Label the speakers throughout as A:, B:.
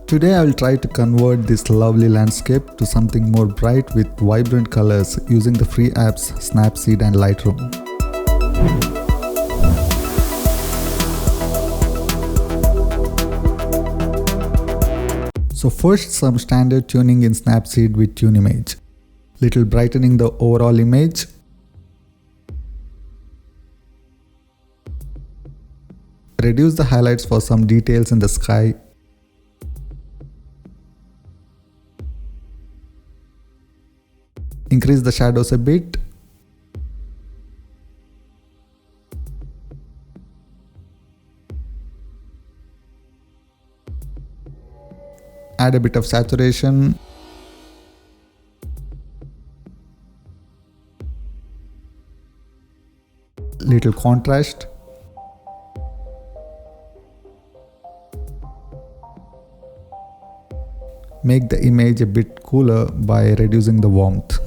A: Today I will try to convert this lovely landscape to something more bright with vibrant colors using the free apps SNAPSEED and LIGHTROOM. So first, some standard tuning in SNAPSEED with TuneImage. Little brightening the overall image. Reduce the highlights for some details in the sky. Increase the shadows a bit. Add a bit of saturation. Little contrast. Make the image a bit cooler by reducing the warmth.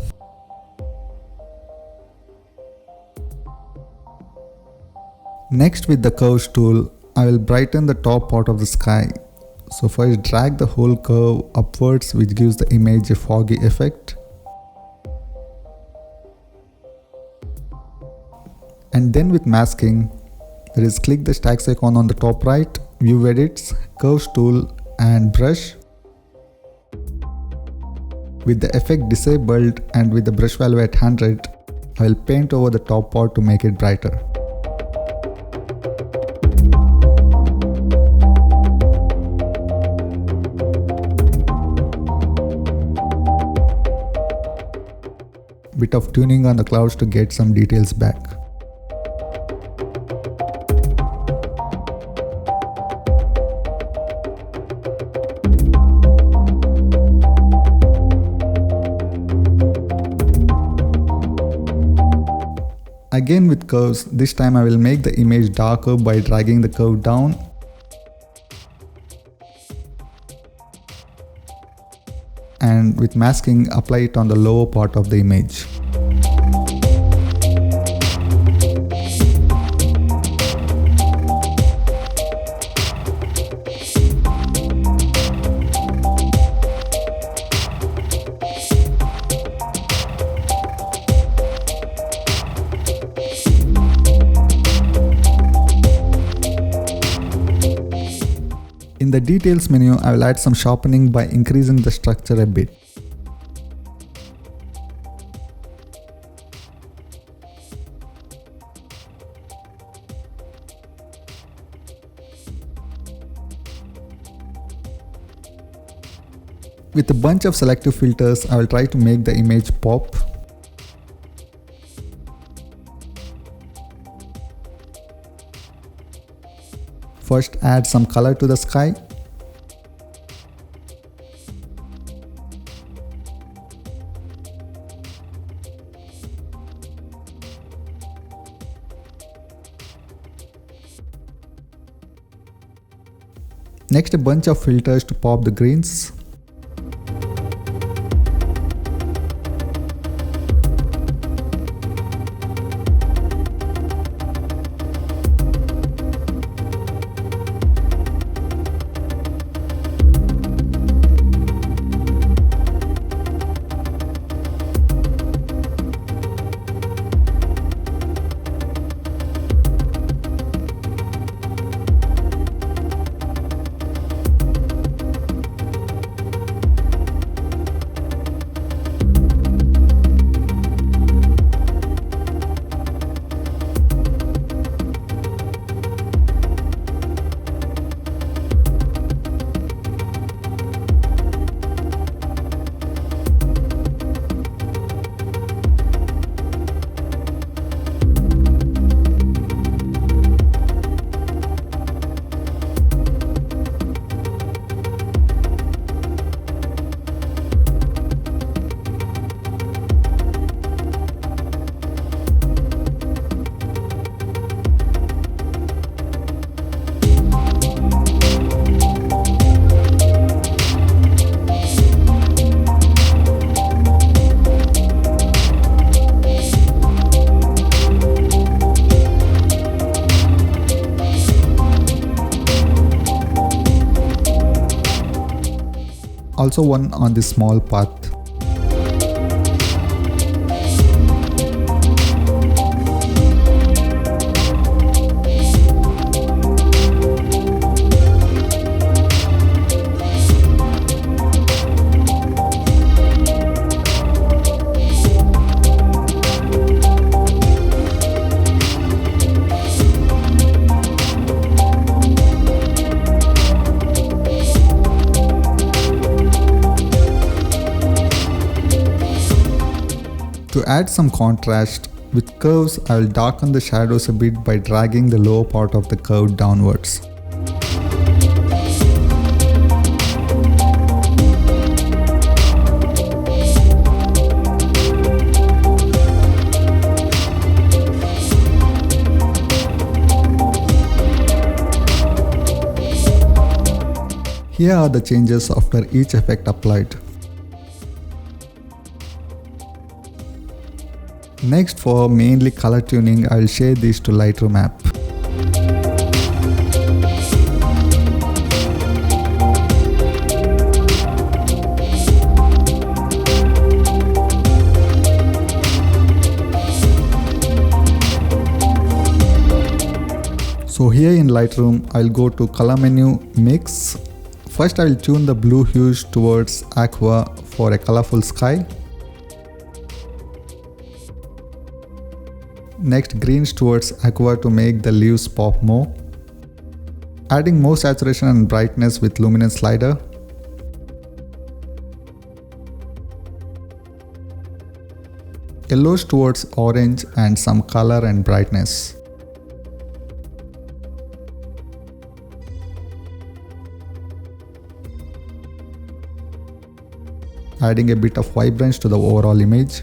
A: Next, with the curves tool, I will brighten the top part of the sky. So first drag the whole curve upwards, which gives the image a foggy effect. And then with masking, that is, click the stacks icon on the top right, view edits, curves tool and brush. With the effect disabled and with the brush value at 100, I will paint over the top part to make it brighter. Bit of tuning on the clouds to get some details back. Again with curves, this time I will make the image darker by dragging the curve down. And with masking, apply it on the lower part of the image. In the details menu, I will add some sharpening by increasing the structure a bit. With a bunch of selective filters, I will try to make the image pop. First, add some color to the sky. Next, a bunch of filters to pop the greens. also one on the small path. To add some contrast, with curves I will darken the shadows a bit by dragging the lower part of the curve downwards. Here are the changes after each effect applied. Next, for mainly color tuning, I will share these to Lightroom app. So here in Lightroom, I will go to color menu, mix. First I will tune the blue hues towards aqua for a colorful sky. Next, greens towards aqua to make the leaves pop more. Adding more saturation and brightness with luminance slider. Yellows towards orange and some color and brightness. Adding a bit of vibrance to the overall image.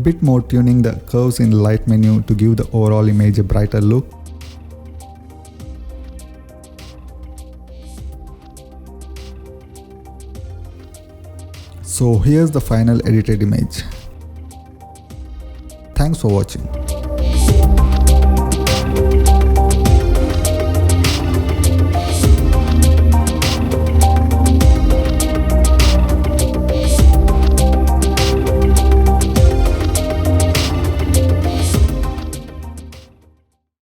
A: Bit more tuning the curves in the light menu to give the overall image a brighter look. So here's the final edited image. Thanks for watching.